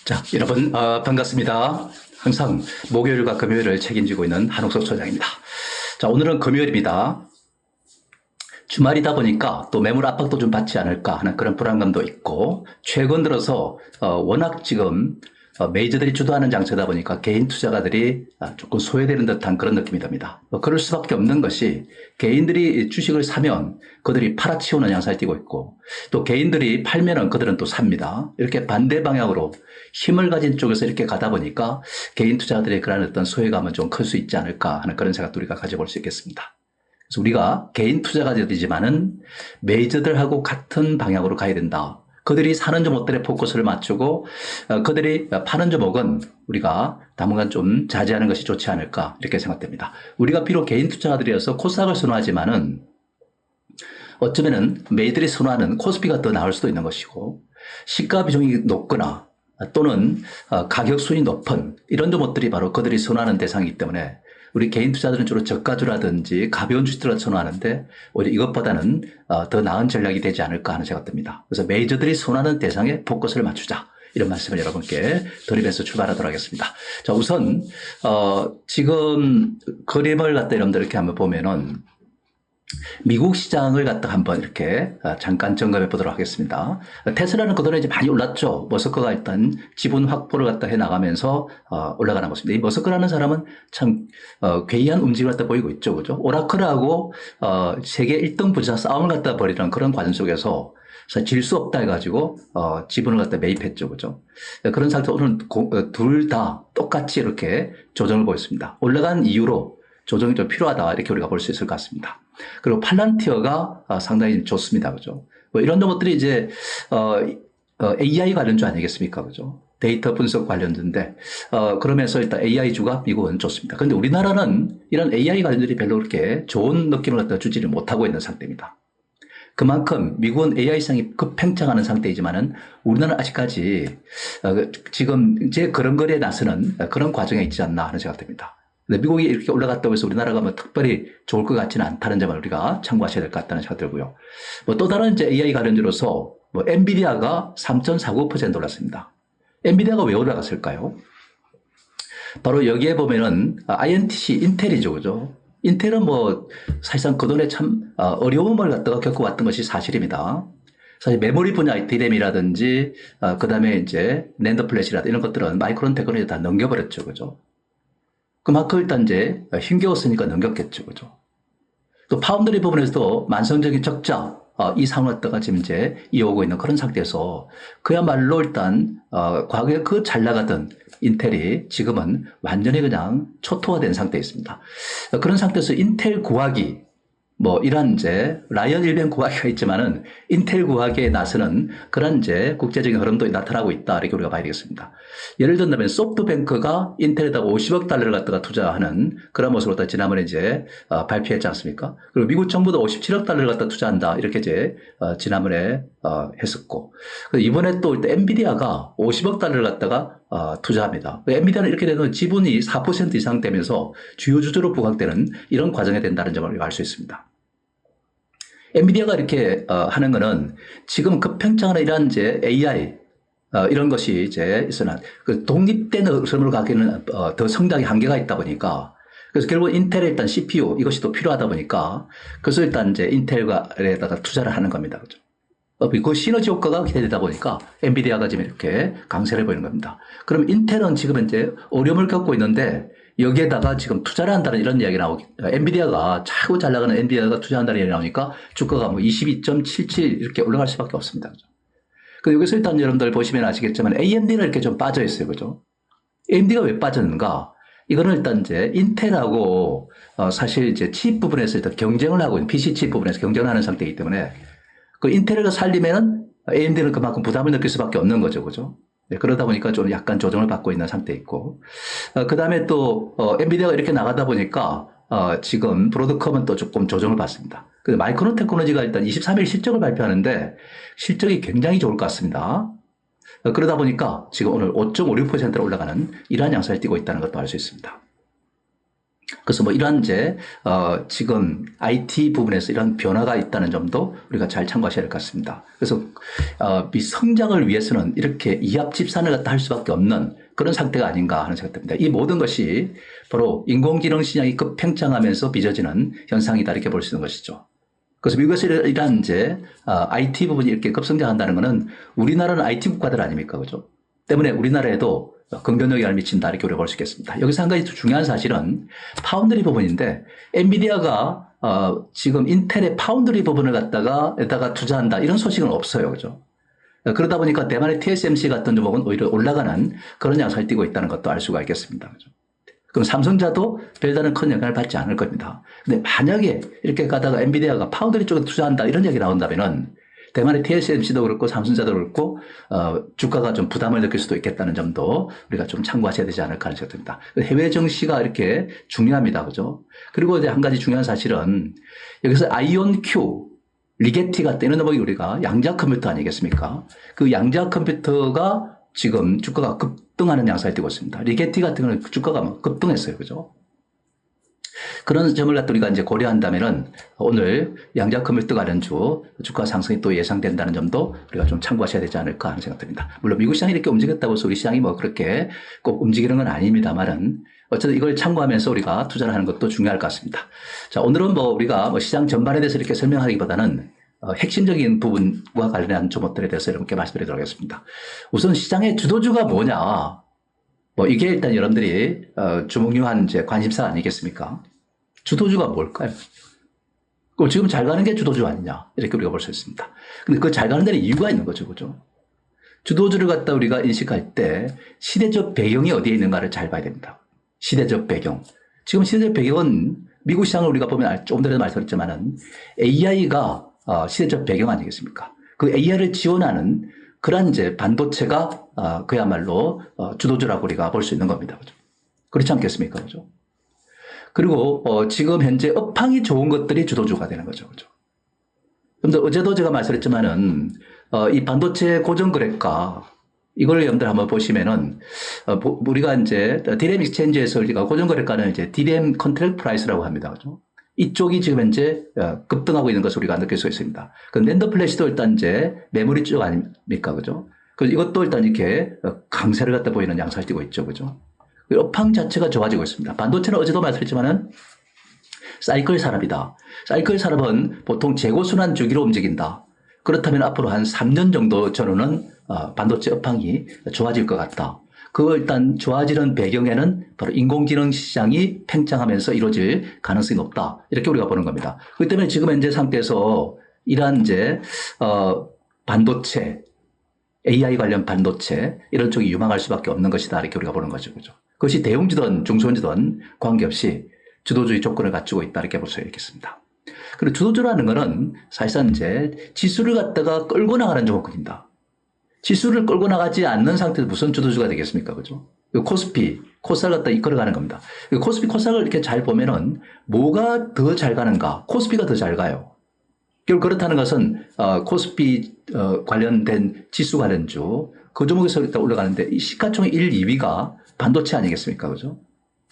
자, 여러분, 반갑습니다. 항상 목요일과 금요일을 책임지고 있는 한옥석 소장입니다. 자, 오늘은 금요일입니다. 주말이다 보니까 또 매물 압박도 좀 받지 않을까 하는 그런 불안감도 있고, 최근 들어서 워낙 지금 메이저들이 주도하는 장세다 보니까 개인 투자가들이 조금 소외되는 듯한 그런 느낌이 듭니다. 그럴 수밖에 없는 것이 개인들이 주식을 사면 그들이 팔아치우는 양상을 띠고 있고, 또 개인들이 팔면은 그들은 또 삽니다. 이렇게 반대 방향으로 힘을 가진 쪽에서 이렇게 가다 보니까 개인 투자자들의 그런 어떤 소외감은 좀 클 수 있지 않을까 하는 그런 생각도 우리가 가져볼 수 있겠습니다. 그래서 우리가 개인 투자가 되지만은 메이저들하고 같은 방향으로 가야 된다. 그들이 사는 종목들에 포커스를 맞추고 그들이 파는 종목은 우리가 당분간 좀 자제하는 것이 좋지 않을까 이렇게 생각됩니다. 우리가 비록 개인 투자자들이어서 코스닥을 선호하지만은 어쩌면은 메이저들이 선호하는 코스피가 더 나을 수도 있는 것이고, 시가 비중이 높거나 또는 가격 순위 높은 이런 종목들이 바로 그들이 선호하는 대상이기 때문에 우리 개인 투자들은 주로 저가주라든지 가벼운 주식들을 선호하는데 오히려 이것보다는 더 나은 전략이 되지 않을까 하는 생각이 듭니다. 그래서 메이저들이 선호하는 대상에 포커스를 맞추자, 이런 말씀을 여러분께 드리면서 출발하도록 하겠습니다. 자, 우선 지금 그림을 갖다 여러분들 이렇게 한번 보면은 미국 시장을 갖다 한번 이렇게 잠깐 점검해 보도록 하겠습니다. 테슬라는 그동안에 이제 많이 올랐죠. 머스크가 일단 지분 확보를 갖다 해 나가면서 올라가는 것입니다. 이 머스크라는 사람은 참 괴이한 움직임을 갖다 보이고 있죠, 그죠? 오라클하고 세계 1등 부자 싸움을 갖다 벌이는 그런 과정 속에서 질 수 없다 해가지고 지분을 갖다 매입했죠, 그죠? 그런 상태로 오늘 둘 다 똑같이 이렇게 조정을 보였습니다. 올라간 이유로 조정이 좀 필요하다, 이렇게 우리가 볼 수 있을 것 같습니다. 그리고 팔란티어가 상당히 좋습니다. 그죠? 뭐 이런 것들이 이제, AI 관련주 아니겠습니까? 그죠? 데이터 분석 관련주인데, 그러면서 일단 AI주가 미국은 좋습니다. 그런데 우리나라는 이런 AI 관련들이 별로 그렇게 좋은 느낌을 갖다 주지를 못하고 있는 상태입니다. 그만큼 미국은 AI 시장이 급팽창하는 상태이지만은 우리나라는 아직까지 지금 이제 그런 거래에 나서는 그런 과정에 있지 않나 하는 생각이 듭니다. 근데 미국이 이렇게 올라갔다고 해서 우리나라가 뭐 특별히 좋을 것 같지는 않다는 점을 우리가 참고하셔야 될 것 같다는 생각이 들고요. 뭐 또 다른 이제 AI 관련주로서 뭐 엔비디아가 3.49% 올랐습니다. 엔비디아가 왜 올라갔을까요? 바로 여기에 보면은 INTC, 인텔이죠, 그죠? 인텔은 뭐 사실상 그동안에 참 어려움을 갖다가 겪어왔던 것이 사실입니다. 사실 메모리 분야 D램이라든지 그다음에 이제 낸더 플래시라든지 이런 것들은 마이크론 테크놀로지 다 넘겨버렸죠, 그죠? 그만큼 일단 이제 힘겨웠으니까 넘겼겠죠, 그죠? 또 파운드리 부분에서도 만성적인 적자, 이 상황을 갖다가 지금 이제 이어오고 있는 그런 상태에서 그야말로 일단 과거에 그 잘 나가던 인텔이 지금은 완전히 그냥 초토화된 상태에 있습니다. 그런 상태에서 인텔 구하기, 뭐 이런 이제 라이언 일병 구하기가 있지만은 인텔 구하기에 나서는 그런 이제 국제적인 흐름도 나타나고 있다, 이렇게 우리가 봐야 되겠습니다. 예를 든다면 소프트뱅크가 인텔에다가 50억 달러를 갖다가 투자하는 그런 모습으로 지난번에 이제 발표했지 않습니까? 그리고 미국 정부도 57억 달러를 갖다 투자한다, 이렇게 이제 지난번에 했었고, 이번에 또 엔비디아가 50억 달러를 갖다가 투자합니다. 엔비디아는 이렇게 되면 지분이 4% 이상 되면서 주요 주주로 부각되는 이런 과정이 된다는 점을 우리가 알 수 있습니다. 엔비디아가 이렇게 하는 거는 지금 급팽창하는 이런 이제 AI 이런 것이 이제 있으나 그 독립된 흐름으로 가기에는 더 성장의 한계가 있다 보니까, 그래서 결국 인텔에 일단 CPU 이것이 또 필요하다 보니까 그래서 일단 이제 인텔에다가 투자를 하는 겁니다. 그죠? 그 시너지 효과가 기대되다 보니까 엔비디아가 지금 이렇게 강세를 보이는 겁니다. 그럼 인텔은 지금 이제 어려움을 겪고 있는데 여기에다가 지금 투자를 한다는 이런 이야기 나오기, 엔비디아가 차고 잘 나가는 엔비디아가 투자한다는 이야기 나오니까 주가가 뭐 22.77 이렇게 올라갈 수밖에 없습니다. 그죠? 그 여기서 일단 여러분들 보시면 아시겠지만 AMD는 이렇게 좀 빠져 있어요. 그죠? AMD가 왜 빠졌는가? 이거는 일단 이제 인텔하고 사실 이제 칩 부분에서 일단 경쟁을 하고 있는, PC 칩 부분에서 경쟁을 하는 상태이기 때문에 그 인텔을 살리면은 AMD는 그만큼 부담을 느낄 수밖에 없는 거죠. 그죠? 네, 그러다 보니까 좀 약간 조정을 받고 있는 상태에 있고, 그 다음에 또, 엔비디아가 이렇게 나가다 보니까, 지금 브로드컴은 또 조금 조정을 받습니다. 근데 마이크론 테크놀로지가 일단 23일 실적을 발표하는데 실적이 굉장히 좋을 것 같습니다. 그러다 보니까 지금 오늘 5.56%로 올라가는 이러한 양상을 띠고 있다는 것도 알 수 있습니다. 그래서 뭐 이러한 이제 지금 IT 부분에서 이런 변화가 있다는 점도 우리가 잘 참고하셔야 될 것 같습니다. 그래서 이 성장을 위해서는 이렇게 이합집산을 갖다 할 수밖에 없는 그런 상태가 아닌가 하는 생각이 듭니다. 이 모든 것이 바로 인공지능 시장이 급팽창하면서 빚어지는 현상이다 이렇게 볼 수 있는 것이죠. 그래서 미국에서 이러한 이제 IT 부분이 이렇게 급성장한다는 것은 우리나라는 IT 국가들 아닙니까, 그죠? 때문에 우리나라에도 긍정적 영향을 미친다 이렇게 우리가 볼 수 있겠습니다. 여기서 한 가지 중요한 사실은 파운드리 부분인데 엔비디아가 지금 인텔의 파운드리 부분을 갖다가 투자한다 이런 소식은 없어요, 그죠? 그러다 보니까 대만의 TSMC 같은 종목은 오히려 올라가는 그런 양상을 띠고 있다는 것도 알 수가 있겠습니다, 그죠? 그럼 삼성자도 별다른 큰 영향을 받지 않을 겁니다. 근데 만약에 이렇게 가다가 엔비디아가 파운드리 쪽에 투자한다 이런 얘기 나온다면은 대만의 TSMC도 그렇고 삼성자도 그렇고 주가가 좀 부담을 느낄 수도 있겠다는 점도 우리가 좀 참고하셔야 되지 않을까 하는 생각이 듭니다. 해외 증시가 이렇게 중요합니다. 그죠? 그리고 이제 한 가지 중요한 사실은 여기서 아이온큐, 리게티 같은 이런 종목이 우리가 양자 컴퓨터 아니겠습니까? 그 양자 컴퓨터가 지금 주가가 급등하는 양상을 띠고 있습니다. 리게티 같은 경우는 주가가 급등했어요. 그죠? 그런 점을 갖다 우리가 이제 고려한다면은 오늘 양자 컴퓨터 관련주 주가 상승이 또 예상된다는 점도 우리가 좀 참고하셔야 되지 않을까 하는 생각 듭니다. 물론 미국 시장이 이렇게 움직였다고 해서 우리 시장이 뭐 그렇게 꼭 움직이는 건 아닙니다만은 어쨌든 이걸 참고하면서 우리가 투자를 하는 것도 중요할 것 같습니다. 자, 오늘은 뭐 우리가 뭐 시장 전반에 대해서 이렇게 설명하기보다는 핵심적인 부분과 관련한 종목들에 대해서 이렇게 말씀드리도록 하겠습니다. 우선 시장의 주도주가 뭐냐? 뭐 이게 일단 여러분들이 주목유한 이제 관심사 아니겠습니까? 주도주가 뭘까요? 그럼 지금 잘 가는 게 주도주 아니냐? 이렇게 우리가 볼 수 있습니다. 근데 그 잘 가는 데는 이유가 있는 거죠. 그죠? 주도주를 갖다 우리가 인식할 때 시대적 배경이 어디에 있는가를 잘 봐야 됩니다. 시대적 배경. 지금 시대적 배경은 미국 시장을 우리가 보면 조금 전에 말씀드렸지만은 AI가 시대적 배경 아니겠습니까? 그 AI를 지원하는 그런 이제 반도체가 그야말로 주도주라고 우리가 볼 수 있는 겁니다. 그죠? 그렇지 않겠습니까? 그죠? 그리고 지금 현재 업황이 좋은 것들이 주도주가 되는 거죠. 그죠? 그런데 어제도 제가 말씀드렸지만은 이 반도체 고정거래가 이걸 여러분들 한번 보시면은 우리가 이제 디램 익스체인지에서 우리가 고정거래가는 이제 디램 컨트랙트 프라이스라고 합니다. 그죠? 이쪽이 지금 현재 급등하고 있는 것을 우리가 느낄 수 있습니다. 그 낸더 플래시도 일단 이제 메모리 쪽 아닙니까? 그죠? 그래서 이것도 일단 이렇게 강세를 갖다 보이는 양상을 띠고 있죠. 그죠? 업황 자체가 좋아지고 있습니다. 반도체는 어제도 말씀드렸지만은 사이클 산업이다. 사이클 산업은 보통 재고순환 주기로 움직인다. 그렇다면 앞으로 한 3년 정도 전후는 반도체 업황이 좋아질 것 같다. 그 일단 좋아지는 배경에는 바로 인공지능 시장이 팽창하면서 이루어질 가능성이 높다. 이렇게 우리가 보는 겁니다. 그렇기 때문에 지금 현재 상태에서 이러한 이제 반도체, AI 관련 반도체 이런 쪽이 유망할 수밖에 없는 것이다. 이렇게 우리가 보는 거죠. 그죠? 그것이 대형주든 중소형주든 관계없이 주도주의 조건을 갖추고 있다. 이렇게 볼 수 있겠습니다. 그리고 주도주라는 것은 사실상 이제 지수를 갖다가 끌고 나가는 종목입니다. 지수를 끌고 나가지 않는 상태에서 무슨 주도주가 되겠습니까? 그죠? 코스피, 코스닥을 갖다 이끌어가는 겁니다. 코스피, 코스닥을 이렇게 잘 보면은 뭐가 더 잘 가는가? 코스피가 더 잘 가요. 결국 그렇다는 것은 코스피 관련된 지수 관련주 그 종목에서 일단 올라가는데 이 시가총액 1, 2위가 반도체 아니겠습니까? 그죠?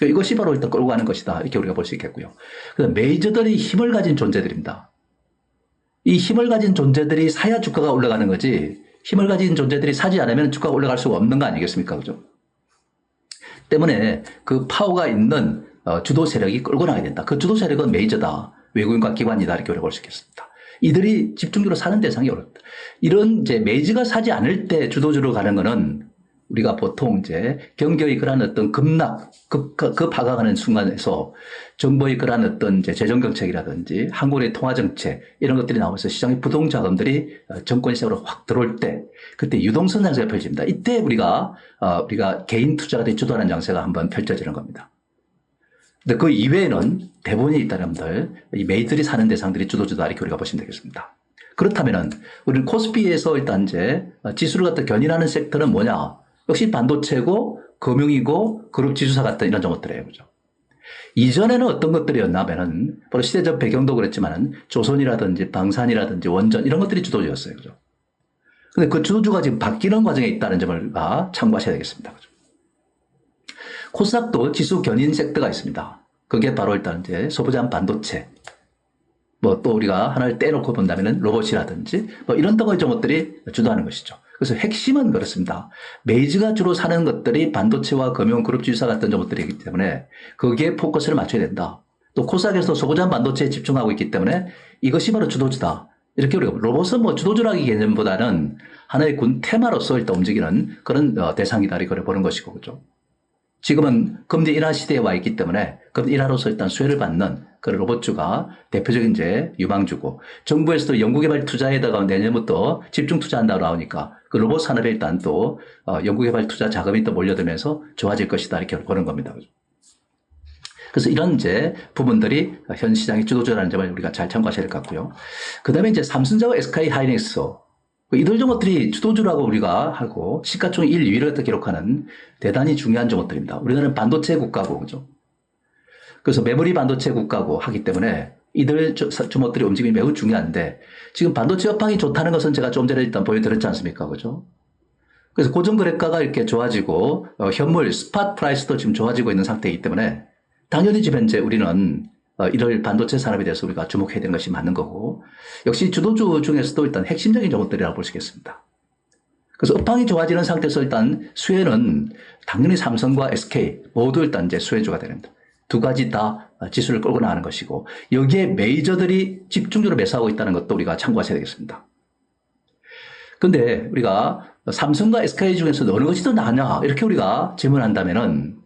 이것이 바로 일단 끌고 가는 것이다. 이렇게 우리가 볼 수 있겠고요. 그다음 메이저들이 힘을 가진 존재들입니다. 이 힘을 가진 존재들이 사야 주가가 올라가는 거지 힘을 가진 존재들이 사지 않으면 주가가 올라갈 수가 없는 거 아니겠습니까? 그죠? 때문에 그 파워가 있는 주도 세력이 끌고 나가야 된다. 그 주도 세력은 메이저다. 외국인과 기관이다. 이렇게 우리가 볼 수 있겠습니다. 이들이 집중적으로 사는 대상이 어렵다. 이런 이제 메이저가 사지 않을 때 주도주로 가는 거는 우리가 보통 이제 경기의 그러한 어떤 급락, 급하강하는 순간에서 정부의 그러한 어떤 이제 재정정책이라든지 한국의 통화정책 이런 것들이 나오면서 시장의 부동자금들이 정권 시장으로 확 들어올 때 그때 유동성 장세가 펼쳐집니다. 이때 우리가 개인 투자자들이 주도하는 장세가 한번 펼쳐지는 겁니다. 근데 그 이외에는 대부분이 있다는 분들, 이 메이저들이 사는 대상들이 주도주다 이렇게 우리가 보시면 되겠습니다. 그렇다면은 우리는 코스피에서 일단 이제 지수를 갖다 견인하는 섹터는 뭐냐? 역시 반도체고 금융이고 그룹 지주사 같은 이런 종목들이에요. 그죠? 이전에는 어떤 것들이었냐면은 바로 시대적 배경도 그랬지만은 조선이라든지 방산이라든지 원전 이런 것들이 주도주였어요. 그죠? 근데 그 주도주가 지금 바뀌는 과정에 있다는 점을 참고하셔야 되겠습니다. 그죠? 코스닥도 지수 견인 섹터가 있습니다. 그게 바로 일단 이제 소부장 반도체. 뭐 또 우리가 하나를 떼놓고 본다면은 로봇이라든지 뭐 이런 덩어리 것들이 주도하는 것이죠. 그래서 핵심은 그렇습니다. 메이즈가 주로 사는 것들이 반도체와 금융, 그룹주의사 같은 것들이기 때문에 거기에 포커스를 맞춰야 된다. 또 코스닥에서 소부장 반도체에 집중하고 있기 때문에 이것이 바로 주도주다. 이렇게 우리가 로봇은 뭐 주도주라기 개념보다는 하나의 군 테마로서 일단 움직이는 그런 대상이다 이렇게 보는 것이고 그죠. 지금은 금리 인하 시대에 와 있기 때문에 금리 인하로서 일단 수혜를 받는 그런 로봇주가 대표적인 이제 유망주고 정부에서도 연구개발 투자에다가 내년부터 집중 투자한다고 나오니까 그 로봇 산업에 일단 또 연구개발 투자 자금이 또 몰려들면서 좋아질 것이다 이렇게 보는 겁니다. 그래서 이런 이제 부분들이 현 시장의 주도주라는 점을 우리가 잘 참고하셔야 될 것 같고요. 그 다음에 이제 삼성전자와 SK 하이닉스 이들 종목들이 주도주라고 우리가 하고 시가총 1, 2위를 기록하는 대단히 중요한 종목들입니다. 우리나라는 반도체 국가고 그죠. 그래서 메모리 반도체 국가고 하기 때문에 이들 종목들이 움직임이 매우 중요한데 지금 반도체 업황이 좋다는 것은 제가 좀 전에 일단 보여드렸지 않습니까? 그죠? 그래서 고정거래가가 이렇게 좋아지고 현물 스팟 프라이스도 지금 좋아지고 있는 상태이기 때문에 당연히 지금 현재 우리는 이럴 반도체 산업에 대해서 우리가 주목해야 되는 것이 맞는 거고 역시 주도주 중에서도 일단 핵심적인 종목들이라고 볼 수 있겠습니다. 그래서 업황이 좋아지는 상태에서 일단 수혜는 당연히 삼성과 SK 모두 일단 이제 수혜주가 됩니다. 두 가지 다 지수를 끌고 나가는 것이고 여기에 메이저들이 집중적으로 매수하고 있다는 것도 우리가 참고하셔야 되겠습니다. 근데 우리가 삼성과 SK 중에서 어느 것이 더 나으냐 이렇게 우리가 질문한다면은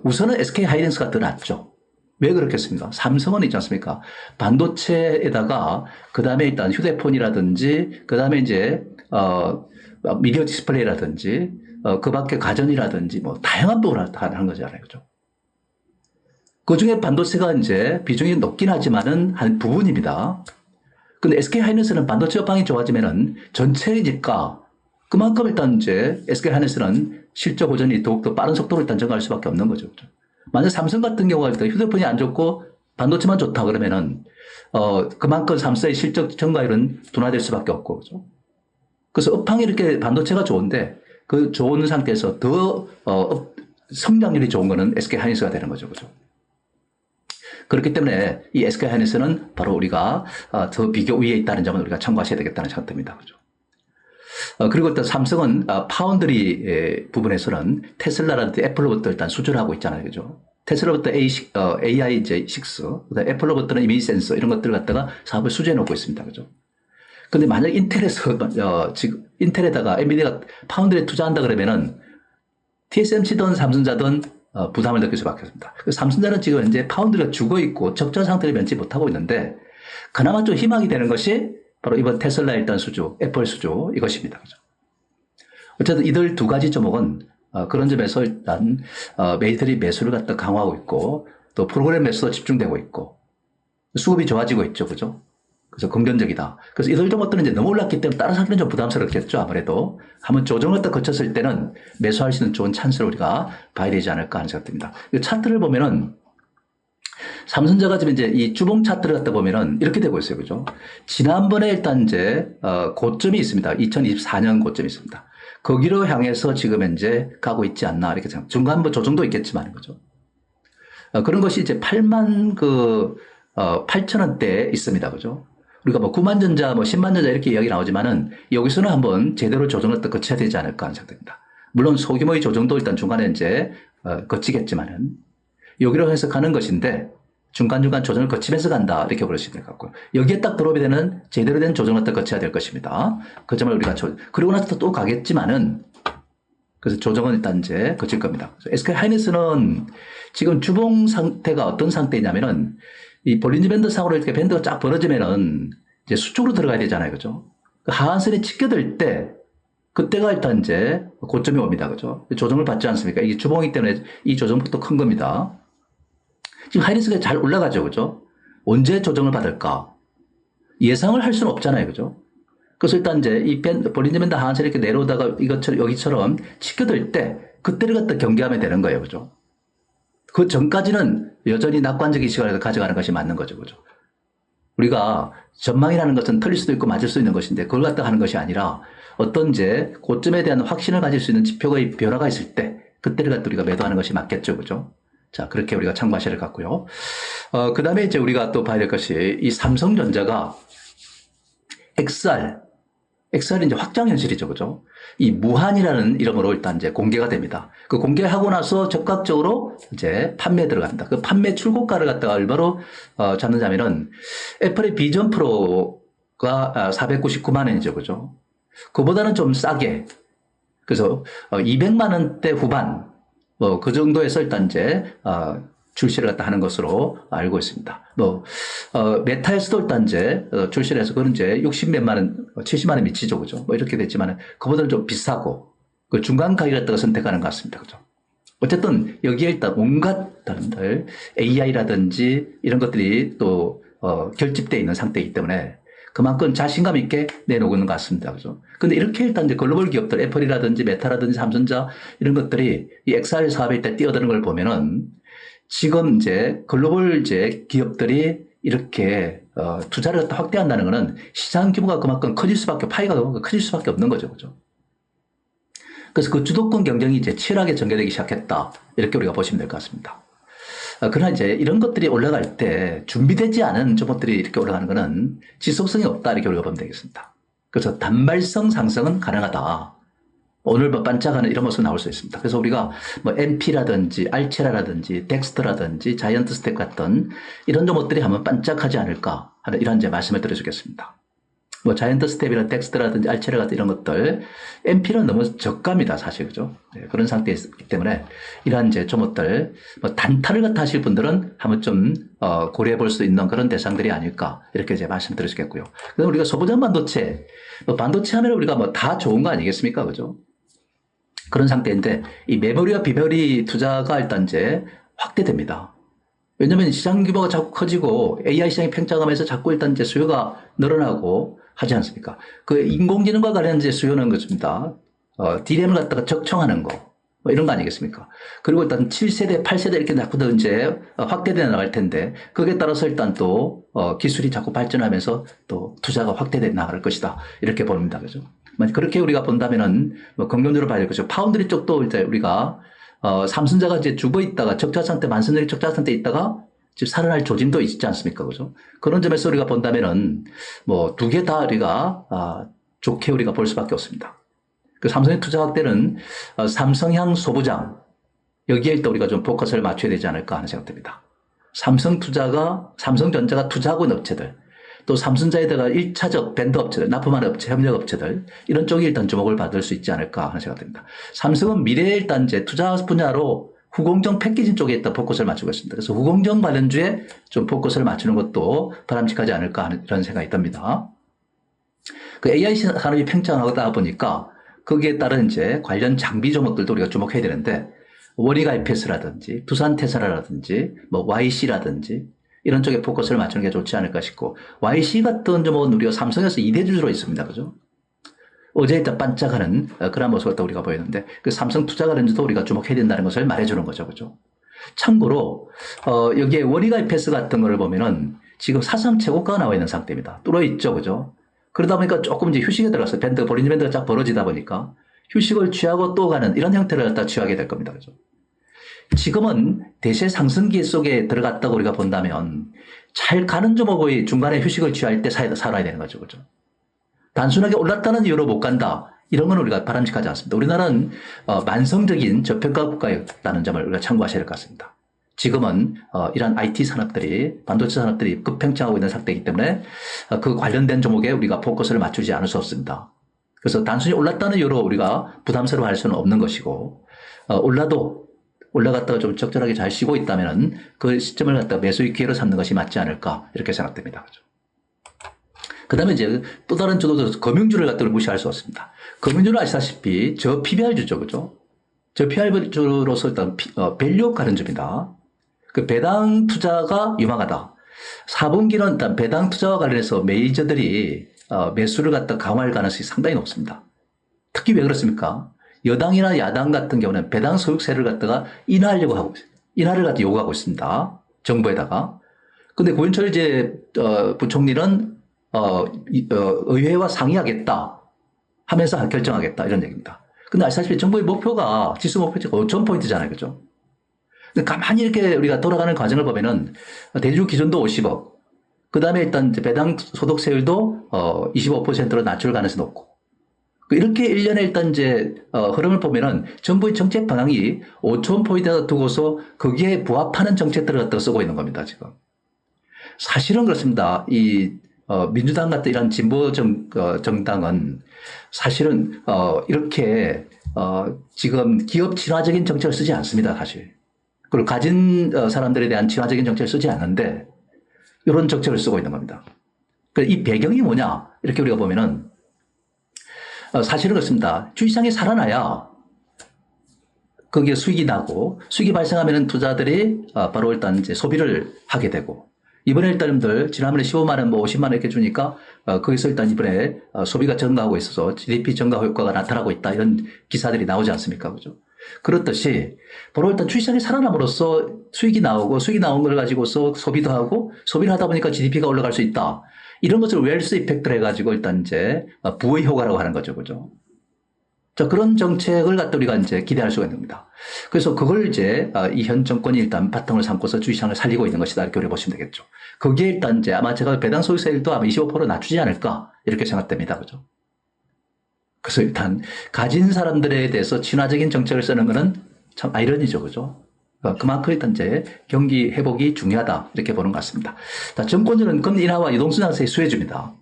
우선은 SK 하이닉스가 더 낫죠. 왜 그렇겠습니까? 삼성은 있지 않습니까? 반도체에다가 그 다음에 일단 휴대폰이라든지 그 다음에 이제 미디어 디스플레이라든지 그 밖에 가전이라든지 뭐 다양한 부분을 다 하는 거잖아요. 그죠? 그 중에 반도체가 이제 비중이 높긴 하지만은 한 부분입니다. 근데 SK 하이닉스는 반도체 업황이 좋아지면은 전체니까 그만큼 일단 이제 SK 하이닉스는 실적 호전이 더욱더 빠른 속도로 일단 증가할 수밖에 없는 거죠. 그죠? 만약 삼성 같은 경우가 일단 휴대폰이 안 좋고 반도체만 좋다 그러면은 그만큼 삼성의 실적 증가율은 둔화될 수밖에 없고 그죠? 그래서 업황이 이렇게 반도체가 좋은데 그 좋은 상태에서 더 성장률이 좋은 거는 SK 하이닉스가 되는 거죠. 그죠? 그렇기 때문에 이 SK 하이닉스는 바로 우리가 더 비교 위에 있다는 점을 우리가 참고하셔야 되겠다는 생각이 듭니다. 그죠? 그리고 일단 삼성은 파운드리 부분에서는 테슬라라든지 애플로부터 일단 수주를 하고 있잖아요. 그죠? 테슬라부터 AI 이제 6, 그다음에 애플로부터는 이미지 센서 이런 것들을 갖다가 사업을 수주해 놓고 있습니다. 그죠? 근데 만약 인텔에서 지금 인텔에다가 엔비디아가 파운드리에 투자한다 그러면은 TSMC든 삼성자든 부담을 느낄 수밖에 없습니다. 삼성자는 지금 현재 파운드리가 죽어 있고 적자 상태를 면치 못하고 있는데 그나마 좀 희망이 되는 것이 바로 이번 테슬라 일단 수주, 애플 수주 이것입니다. 그죠? 어쨌든 이들 두 가지 종목은 그런 점에서 일단 메이들이 매수를 갖다 강화하고 있고 또 프로그램 매수도 집중되고 있고 수급이 좋아지고 있죠. 그죠? 그래서 긍정적이다. 그래서 이들 종목들은 이제 너무 올랐기 때문에 따라 사기는 좀 부담스럽겠죠. 아무래도 한번 조정을 딱 거쳤을 때는 매수할 수 있는 좋은 찬스를 우리가 봐야 되지 않을까 하는 생각이 듭니다. 이 차트를 보면은 삼성자가 지금 이제 이 주봉 차트를 갖다 보면은 이렇게 되고 있어요. 그죠? 지난번에 일단 이제 고점이 있습니다. 2024년 고점이 있습니다. 거기로 향해서 지금 현재 가고 있지 않나 이렇게 생각. 중간 뭐 조정도 있겠지만 그죠? 그런 것이 이제 8,000원대에 있습니다. 그죠? 우리가 뭐 9만 전자, 뭐 10만 전자 이렇게 이야기 나오지만은 여기서는 한번 제대로 조정을 또 거쳐야 되지 않을까 하는 생각입니다. 물론 소규모의 조정도 일단 중간에 이제 거치겠지만은 여기로 해석하는 것인데 중간중간 조정을 거치면서 간다 이렇게 볼 수 있을 것 같고요. 여기에 딱 들어오게 되는 제대로 된 조정을 딱 거쳐야 될 것입니다. 그 점을 우리가 그리고 나서 또 가겠지만은 그래서 조정은 일단 이제 거칠 겁니다. SK 하이닉스는 지금 주봉 상태가 어떤 상태냐면은 이 볼린저 밴드 상으로 이렇게 밴드가 쫙 벌어지면은 이제 수축으로 들어가야 되잖아요. 그죠? 하한선이 치켜들 때 그때가 일단 이제 고점이 옵니다. 그죠? 조정을 받지 않습니까? 이게 주봉이기 때문에 이 조정폭도 큰 겁니다. 지금 하이닉스가 잘 올라가죠. 그죠? 언제 조정을 받을까? 예상을 할 수는 없잖아요. 그죠? 그래서 일단 이제 이 볼린저 밴드 하한선이 이렇게 내려오다가 이것처럼 여기처럼 치켜들 때 그때를 갖다 경계하면 되는 거예요. 그죠? 그 전까지는 여전히 낙관적인 시간을 가져가는 것이 맞는 거죠. 그죠? 우리가 전망이라는 것은 틀릴 수도 있고 맞을 수 있는 것인데 그걸 갖다 하는 것이 아니라 어떤 이제 고점에 대한 확신을 가질 수 있는 지표의 변화가 있을 때 그때를 갖다 우리가 매도하는 것이 맞겠죠. 그죠? 자, 그렇게 우리가 참고하셔야 될 것 같고요. 그 다음에 이제 우리가 또 봐야 될 것이 이 삼성전자가 XR이 이제 확장 현실이죠. 그죠? 이 무한이라는 이름으로 일단 이제 공개가 됩니다. 그 공개하고 나서 적극적으로 이제 판매에 들어갑니다. 그 판매 출고가를 갖다가 얼마로 잡느냐면은 애플의 비전 프로가 499만 원이죠. 그죠? 그보다는 좀 싸게. 그래서 200만 원대 후반 그 정도에서 일단 이제 출시를 갖다 하는 것으로 알고 있습니다. 메타에서도 일단 이제 출시를 해서 그건 이제 60몇만 원, 70만 원 미치죠. 그죠? 이렇게 됐지만 그보다는 좀 비싸고 그 중간 가격을 갖다가 선택하는 것 같습니다. 그죠? 어쨌든 여기에 일단 온갖 다른들 AI라든지 이런 것들이 또 결집되어 있는 상태이기 때문에 그만큼 자신감 있게 내놓는 것 같습니다. 그죠? 근데 이렇게 일단 이제 글로벌 기업들, 애플이라든지 메타라든지 삼성전자 이런 것들이 이 XR 사업에 일단 뛰어드는 걸 보면은 지금 이제 글로벌 이제 기업들이 이렇게 투자를 갖다 확대한다는 것은 시장 규모가 그만큼 커질 수밖에, 파이가 그만큼 커질 수밖에 없는 거죠. 그죠? 그래서 그 주도권 경쟁이 이제 치열하게 전개되기 시작했다. 이렇게 우리가 보시면 될 것 같습니다. 그러나 이제 이런 것들이 올라갈 때 준비되지 않은 저것들이 이렇게 올라가는 것은 지속성이 없다. 이렇게 우리가 보면 되겠습니다. 그래서 단발성 상승은 가능하다. 오늘 반짝하는 이런 모습이 나올 수 있습니다. 그래서 우리가 MP라든지 알체라라든지 덱스터라든지 자이언트 스텝 같은 이런 종목들이 한번 반짝하지 않을까 하는 이런 이제 말씀을 드려주겠습니다. 자이언트 스텝이나 덱스터라든지 알체라 같은 이런 것들, MP는 너무 저가입니다, 사실. 그죠? 네, 그런 상태이기 때문에 이러한 이제 종목들, 단타를 갖다 하실 분들은 한번 좀 고려해 볼 수 있는 그런 대상들이 아닐까 이렇게 이제 말씀드리겠고요. 그다음 우리가 소부장 반도체, 반도체 하면 우리가 다 좋은 거 아니겠습니까? 그죠? 그런 상태인데 이 메모리와 비메모리 투자가 일단 이제 확대됩니다. 왜냐하면 시장 규모가 자꾸 커지고 AI 시장이 팽창하면서 자꾸 일단 이제 수요가 늘어나고 하지 않습니까? 그 인공지능과 관련된 이제 수요는 것입니다. DRAM을 갖다가 적청하는 거 이런 거 아니겠습니까? 그리고 일단 7세대, 8세대 이렇게 자꾸 더 이제 확대되어 나갈 텐데 거기에 따라서 일단 또 기술이 자꾸 발전하면서 또 투자가 확대되어 나갈 것이다 이렇게 봅니다. 그죠? 그렇게 우리가 본다면은 긍정적으로 봐야 될 것이고 파운드리 쪽도 이제 우리가 삼성전자가 이제 죽어 있다가 적자 상태, 만성적인 적자 상태에 있다가 지금 살아날 조짐도 있지 않습니까? 그죠? 그런 점에서 우리가 본다면은 두 개 다 우리가 좋게 우리가 볼 수밖에 없습니다. 그 삼성의 투자 확대는 삼성향 소부장 여기에 일단 우리가 좀 포커스를 맞춰야 되지 않을까 하는 생각됩니다. 삼성전자가 투자하고 있는 업체들 또 삼성전자에다가 1차적 벤더 업체들, 납품하는 업체, 협력 업체들 이런 쪽이 일단 주목을 받을 수 있지 않을까 하는 생각됩니다. 삼성은 미래에 일단 이제 투자 분야로 후공정 패키징 쪽에 일단 포커스를 맞추고 있습니다. 그래서 후공정 관련주에 좀 포커스를 맞추는 것도 바람직하지 않을까 하는 이런 생각이 듭니다. 그 AI 산업이 팽창하다 보니까 거기에 따른 이제 관련 장비 종목들도 우리가 주목해야 되는데 원익 IPS라든지 두산 테슬라라든지 YC라든지 이런 쪽에 포커스를 맞추는 게 좋지 않을까 싶고 YC 같은 종목은 우리가 삼성에서 2대 주주로 있습니다. 그죠? 어제 일단 반짝하는 그런 모습을 또 우리가 보였는데 그 삼성 투자 관련주도 우리가 주목해야 된다는 것을 말해주는 거죠. 그죠? 참고로 여기에 원익 IPS 같은 거를 보면은 지금 사상 최고가가 나와 있는 상태입니다. 뚫어 있죠. 그죠? 그러다 보니까 조금 이제 휴식에 들어갔어요. 볼린저 밴드가 쫙 벌어지다 보니까 휴식을 취하고 또 가는 이런 형태를 갖다 취하게 될 겁니다. 그죠? 지금은 대세 상승기 속에 들어갔다고 우리가 본다면 잘 가는 종목의 중간에 휴식을 취할 때 살아야 되는 거죠. 그죠? 단순하게 올랐다는 이유로 못 간다. 이런 건 우리가 바람직하지 않습니다. 우리나라는 만성적인 저평가 국가였다는 점을 우리가 참고하셔야 될 것 같습니다. 지금은 이런 IT 산업들이 반도체 산업들이 급팽창하고 있는 상태이기 때문에 그 관련된 종목에 우리가 포커스를 맞추지 않을 수 없습니다. 그래서 단순히 올랐다는 이유로 우리가 부담스러워할 수는 없는 것이고 올라갔다가 좀 적절하게 잘 쉬고 있다면 그 시점을 갖다가 매수의 기회로 삼는 것이 맞지 않을까 이렇게 생각됩니다. 그죠? 그 다음에 이제 또 다른 주도 금융주를 갖다가 무시할 수 없습니다. 금융주는 아시다시피 저 PBR주죠. 그죠? 저 PBR주로서 일단 밸류 가른주입니다. 그 배당 투자가 유망하다. 4분기는 일단 배당 투자와 관련해서 메이저들이 매수를 갖다 강화할 가능성이 상당히 높습니다. 특히 왜 그렇습니까? 여당이나 야당 같은 경우는 배당 소득세를 갖다가 인하하려고 하고 있습니다. 인하를 갖다 요구하고 있습니다. 정부에다가. 근데 고인철 이제 부총리는 의회와 상의하겠다 하면서 결정하겠다 이런 얘기입니다. 근데 아시다시피 정부의 목표가 지수 목표가 5,000포인트잖아요. 그죠? 근데 가만히 이렇게 우리가 돌아가는 과정을 보면은 대출 기준도 50억. 그 다음에 일단 이제 배당 소득세율도 25%로 낮출 가능성이 높고. 이렇게 1년에 일단 이제 흐름을 보면은 정부의 정책 방향이 5천 포인트에다 두고서 거기에 부합하는 정책들을 갖다가 쓰고 있는 겁니다, 지금. 사실은 그렇습니다. 이 민주당 같은 이런 진보 정당은 사실은 이렇게 지금 기업 친화적인 정책을 쓰지 않습니다, 사실. 그리고 가진 사람들에 대한 친화적인 정책을 쓰지 않는데 이런 정책을 쓰고 있는 겁니다. 이 배경이 뭐냐 이렇게 우리가 보면은 사실은 그렇습니다. 주식시장이 살아나야 거기에 수익이 나고 수익이 발생하면 투자들이 바로 일단 이제 소비를 하게 되고 이번에 일단 여러분들 지난번에 15만 원, 뭐 50만 원 이렇게 주니까 거기서 일단 이번에 소비가 증가하고 있어서 GDP 증가 효과가 나타나고 있다 이런 기사들이 나오지 않습니까? 그죠? 그렇듯이 바로 일단 주식시장이 살아남으로써 수익이 나오고 수익이 나온 걸 가지고서 소비도 하고 소비를 하다 보니까 GDP가 올라갈 수 있다. 이런 것을 웰스 이펙트를 해가지고 일단 이제 부의 효과라고 하는 거죠. 그죠? 자, 그런 정책을 갖다 우리가 이제 기대할 수가 있는 겁니다. 그래서 그걸 이제 이 현 정권이 일단 바탕을 삼고서 주식시장을 살리고 있는 것이다. 이렇게 우리 보시면 되겠죠. 거기에 일단 이제 아마 제가 배당 소득세율도 아마 25% 낮추지 않을까 이렇게 생각됩니다. 그죠? 그래서 일단 가진 사람들에 대해서 친화적인 정책을 쓰는 것은 참 아이러니죠. 그죠? 그만큼 일단 이제 경기 회복이 중요하다. 이렇게 보는 것 같습니다. 자, 정권주는 금리 인하와 유동성 장세의 수혜주입니다.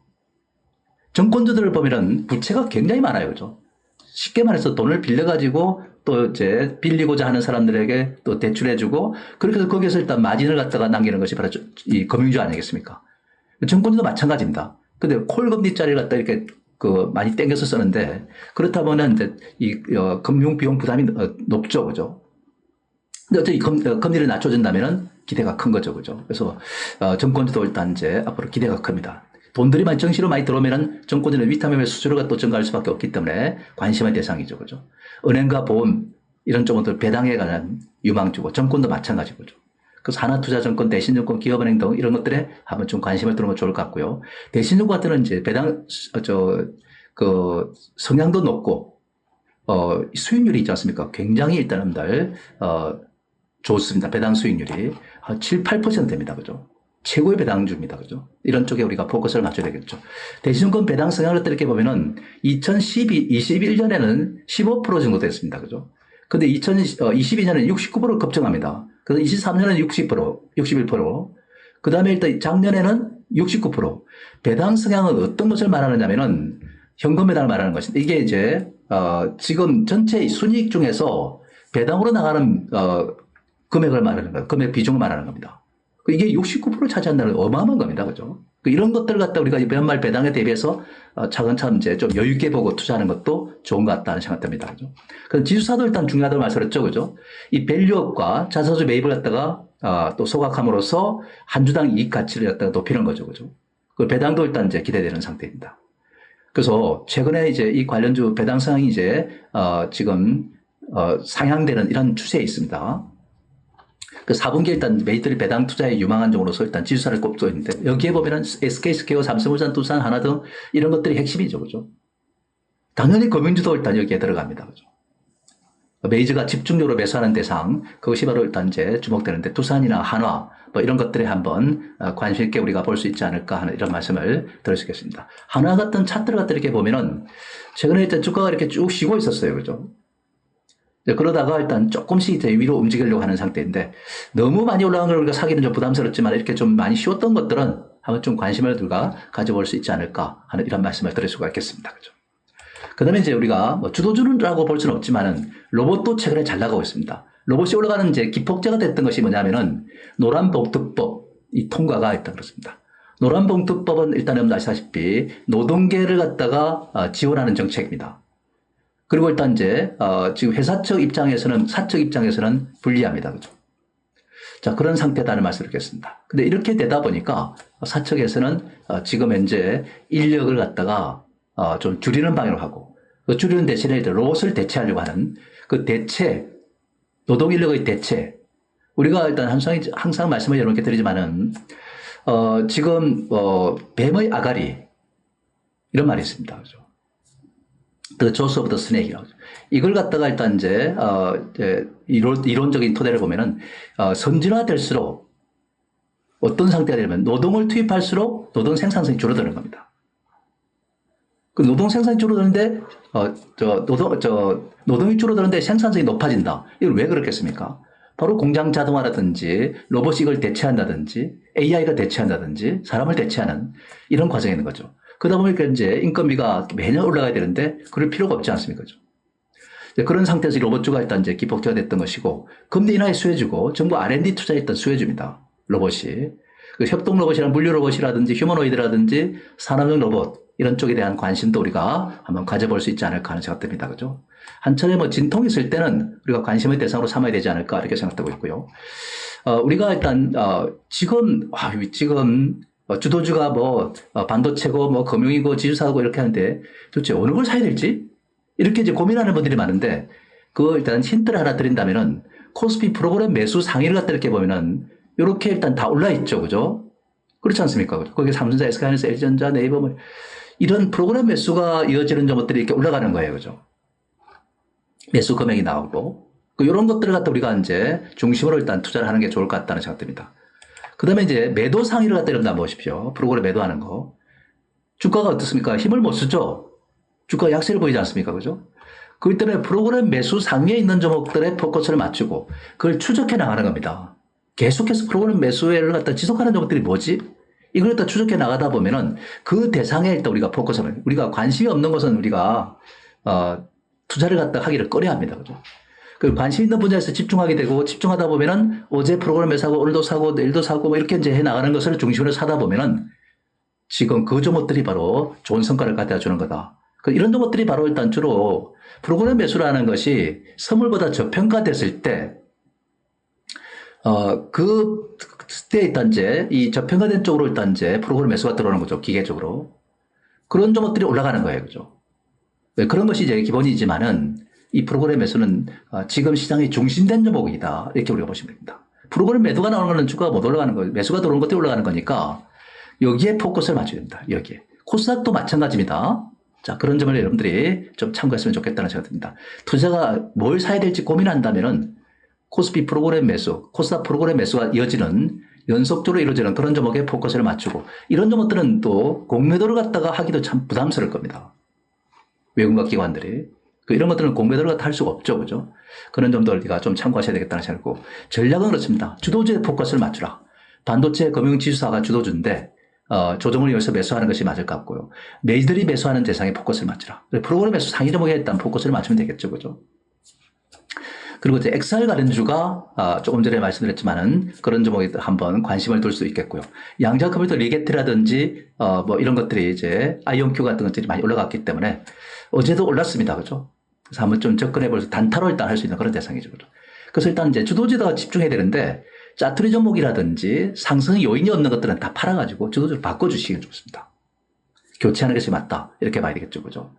정권주들을 보면은 부채가 굉장히 많아요. 그죠? 쉽게 말해서 돈을 빌려가지고 또 이제 빌리고자 하는 사람들에게 또 대출해주고 그렇게 해서 거기서 일단 마진을 갖다가 남기는 것이 바로 이 금융주 아니겠습니까? 정권주도 마찬가지입니다. 근데 콜금리짜리를 갖다 이렇게 많이 땡겨서 쓰는데 그렇다면은 이제 이 금융 비용 부담이 높죠. 그죠? 근데 어차피 금리를 낮춰준다면은 기대가 큰 거죠. 그죠? 그래서 정권주도 일단 이제 앞으로 기대가 큽니다. 돈들이 정시로 많이 들어오면은 정권주는 위탁금의 수수료가 또 증가할 수밖에 없기 때문에 관심의 대상이죠. 그죠? 은행과 보험 이런 쪽은 배당에 관한 유망주고 정권도 마찬가지고 죠. 그래서 하나투자증권, 대신증권, 기업은행 등 이런 것들에 한번 좀 관심을 두는 건 좋을 것 같고요. 대신증권 같은 이제 배당 성향도 높고 수익률이 있지 않습니까? 굉장히 일단은 좋습니다. 배당 수익률이 7, 8%입니다. 그죠? 최고의 배당주입니다. 그죠? 이런 쪽에 우리가 포커스를 맞춰야 되겠죠. 대신증권 배당 성향을 이렇게 보면은 2021년에는 15% 정도 됐습니다. 그죠? 근데 2022년에는 69%를 급증합니다. 그래서 23년에는 60%, 61%. 그 다음에 일단 작년에는 69%. 배당 성향은 어떤 것을 말하느냐면은 현금 배당을 말하는 것인데 이게 이제, 지금 전체 순이익 중에서 배당으로 나가는, 금액을 말하는 거예요. 금액 비중을 말하는 겁니다. 이게 69% 차지한다는 건 어마어마한 겁니다. 그죠? 이런 것들을 갖다 우리가 연말 배당에 대비해서 차근차근 이제 좀 여유있게 보고 투자하는 것도 좋은 것 같다는 생각됩니다. 그죠? 그럼 지수사도 일단 중요하다고 말씀드렸죠. 그죠? 이 밸류업과 자사주 매입을 갖다가 또 소각함으로써 한 주당 이익 가치를 갖다가 높이는 거죠. 그죠? 그 배당도 일단 이제 기대되는 상태입니다. 그래서 최근에 이제 이 관련주 배당 상황이 이제 지금 상향되는 이런 추세에 있습니다. 그 4분기 일단 메이트리 배당 투자에 유망한 종으로서 일단 지수사를 꼽고 있는데 여기에 보면은 SK스퀘어, 삼성물산, 두산, 하나 등 이런 것들이 핵심이죠. 그죠? 당연히 금융주도 일단 여기에 들어갑니다. 그죠? 메이저가 집중적으로 매수하는 대상, 그것이 바로 일단 이제 주목되는데 두산이나 한화 뭐 이런 것들에 한번 관심 있게 우리가 볼 수 있지 않을까 하는 이런 말씀을 드릴 수 있겠습니다. 한화 같은 차트를 갖다 이렇게 보면은 최근에 일단 주가가 이렇게 쭉 쉬고 있었어요. 그죠? 그러다가 일단 조금씩 이제 위로 움직이려고 하는 상태인데 너무 많이 올라간 걸 우리가 사기는 좀 부담스럽지만 이렇게 좀 많이 쉬었던 것들은 한번 좀 관심을 우리가 가져볼 수 있지 않을까 하는 이런 말씀을 드릴 수가 있겠습니다. 그죠? 그 다음에 이제 우리가 뭐 주도주라고 볼 수는 없지만은 로봇도 최근에 잘 나가고 있습니다. 로봇이 올라가는 이제 기폭제가 됐던 것이 뭐냐면은 노란봉투법 이 통과가 일단 그렇습니다. 노란봉투법은 일단 여러분 아시다시피 노동계를 갖다가 지원하는 정책입니다. 그리고 일단 이제 지금 회사 측 입장에서는 사측 입장에서는 불리합니다. 그죠? 자, 그런 상태다는 말씀을 드리겠습니다. 근데 이렇게 되다 보니까 사측에서는 지금 현재 인력을 갖다가 좀 줄이는 방향으로 하고 그 줄이는 대신에 로봇을 대체하려고 하는 그 대체 노동 인력의 대체 우리가 일단 항상 말씀을 여러분께 드리지만은 지금 뱀의 아가리 이런 말이 있습니다. 그죠? The Jaws of the Snake이라고. 이걸 갖다가 일단 이제 이론적인 토대를 보면은, 선진화될수록 어떤 상태가 되면 노동을 투입할수록 노동 생산성이 줄어드는 겁니다. 그 노동 생산이 줄어드는데, 노동이 줄어드는데 생산성이 높아진다. 이걸 왜 그렇겠습니까? 바로 공장 자동화라든지 로봇이 이걸 대체한다든지 AI가 대체한다든지 사람을 대체하는 이런 과정이 있는 거죠. 그러다 보니까 이제 인건비가 매년 올라가야 되는데 그럴 필요가 없지 않습니까? 그런 상태에서 로봇주가 일단 이제 기폭제가 됐던 것이고, 금리 인하의 수혜주고 정부 R&D 투자했던 수혜주입니다. 로봇이. 그 협동 로봇이나 물류 로봇이라든지 휴머노이드라든지 산업용 로봇 이런 쪽에 대한 관심도 우리가 한번 가져볼 수 있지 않을까 하는 생각 듭니다. 그죠? 한철에 뭐 진통이 있을 때는 우리가 관심의 대상으로 삼아야 되지 않을까 이렇게 생각하고 있고요. 우리가 일단, 지금 주도주가 뭐, 반도체고 뭐 금융이고 지주사고 이렇게 하는데 도대체 어느 걸 사야 될지? 이렇게 이제 고민하는 분들이 많은데, 그 일단 힌트를 하나 드린다면은 코스피 프로그램 매수 상위를 갖다 이렇게 보면은 이렇게 일단 다 올라 있죠. 그죠? 그렇지 않습니까? 거기 삼성전자, SK하이닉스, LG전자, 네이버 뭐 이런 프로그램 매수가 이어지는 것들이 이렇게 올라가는 거예요. 그죠? 매수 금액이 나오고. 이런 것들을 갖다 우리가 이제 중심으로 일단 투자를 하는 게 좋을 것 같다는 생각 듭니다. 그 다음에 이제 매도 상위를 갖다 여러분 한번 보십시오. 프로그램 매도하는 거. 주가가 어떻습니까? 힘을 못 쓰죠? 주가가 약세를 보이지 않습니까? 그죠? 그렇기 때문에 프로그램 매수 상위에 있는 종목들의 포커스를 맞추고 그걸 추적해 나가는 겁니다. 계속해서 프로그램 매수를 갖다 지속하는 종목들이 뭐지? 이걸 갖다 추적해 나가다 보면은 그 대상에 일단 우리가 포커스를, 우리가 관심이 없는 것은 우리가, 투자를 갖다 하기를 꺼려야 합니다. 그죠? 그 관심 있는 분야에서 집중하게 되고 집중하다 보면은 어제 프로그램에 사고 오늘도 사고 내일도 사고 뭐 이렇게 이제 해 나가는 것을 중심으로 사다 보면은 지금 그 종목들이 바로 좋은 성과를 갖다 주는 거다. 이런 종목들이 바로 일단 주로 프로그램 매수라는 것이 선물보다 저평가됐을 때, 그때 일단 이제 이 저평가된 쪽으로 일단 이제 프로그램 매수가 들어오는 거죠. 기계적으로. 그런 종목들이 올라가는 거예요. 그죠? 그런 것이 이제 기본이지만은 이 프로그램 매수는 지금 시장이 중심된 종목이다. 이렇게 우리가 보시면 됩니다. 프로그램 매도가 나오는 거는 주가가 못 올라가는 거예요. 매수가 들어오는 것들이 올라가는 거니까 여기에 포커스를 맞춰야 됩니다. 여기에. 코스닥도 마찬가지입니다. 자, 그런 점을 여러분들이 좀 참고했으면 좋겠다는 생각이 듭니다. 투자가 뭘 사야 될지 고민한다면은 코스피 프로그램 매수, 코스닥 프로그램 매수가 이어지는 연속적으로 이루어지는 그런 종목에 포커스를 맞추고 이런 종목들은 또 공매도를 갖다가 하기도 참 부담스러울 겁니다. 외국인과 기관들이. 이런 것들은 공매도를 갖다 할 수가 없죠. 그죠? 그런 점들 우리가 좀 참고하셔야 되겠다는 생각이고, 전략은 그렇습니다. 주도주에 포커스를 맞추라. 반도체 금융지주사가 주도주인데, 조정을 이용해서 매수하는 것이 맞을 것 같고요. 매들이 매수하는 대상에 포커스를 맞추라. 프로그램 매수 상위 종목에 일단 포커스를 맞추면 되겠죠. 그죠? 그리고 이제 XR 가련주가 조금 전에 말씀드렸지만은 그런 종목에 한번 관심을 둘 수 있겠고요. 양자 컴퓨터 리게트라든지 뭐 이런 것들이 이제 아이온큐 같은 것들이 많이 올라갔기 때문에 어제도 올랐습니다. 그죠? 그래서 한번 좀 접근해 볼수 단타로 일단 할 수 있는 그런 대상이죠. 그죠? 그래서 일단 이제 주도주에다가 집중해야 되는데 짜투리 종목이라든지 상승 요인이 없는 것들은 다 팔아가지고 주도주로 바꿔주시기 좋습니다. 교체하는 것이 맞다. 이렇게 봐야 되겠죠. 그죠?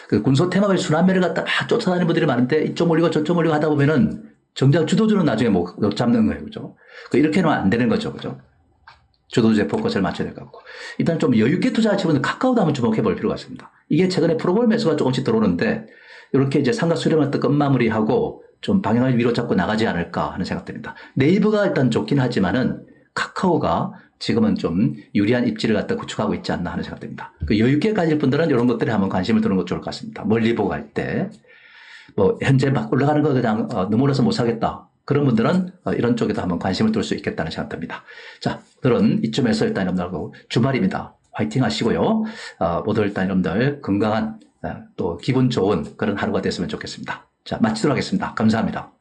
그 군소 테마별 순환매를 갖다 막 쫓아다니는 분들이 많은데 이쪽 올리고 저쪽 올리고 하다 보면은 정작 주도주는 나중에 못 잡는 거예요. 그죠? 이렇게 하면 안 되는 거죠. 그죠? 주도주의 포커스를 맞춰야 될 것 같고. 일단 좀 여유있게 투자하시는 분들 카카오도 한번 주목해 볼 필요가 있습니다. 이게 최근에 프로그램 매수가 조금씩 들어오는데 이렇게 이제 상가 수렴을 또 끝마무리하고 좀 방향을 위로 잡고 나가지 않을까 하는 생각됩니다. 네이버가 일단 좋긴 하지만은 카카오가 지금은 좀 유리한 입지를 갖다 구축하고 있지 않나 하는 생각됩니다. 여유있게 가질 분들은 이런 것들에 한번 관심을 두는 것도 좋을 것 같습니다. 멀리 보고 갈 때. 뭐, 현재 막 올라가는 거 그냥 눈물어서 못 사겠다. 그런 분들은 이런 쪽에도 한번 관심을 둘 수 있겠다는 생각 듭니다. 자, 오늘은 이쯤에서 일단 여러분들하고 주말입니다. 화이팅 하시고요. 모두 일단 여러분들 건강한 또 기분 좋은 그런 하루가 됐으면 좋겠습니다. 자, 마치도록 하겠습니다. 감사합니다.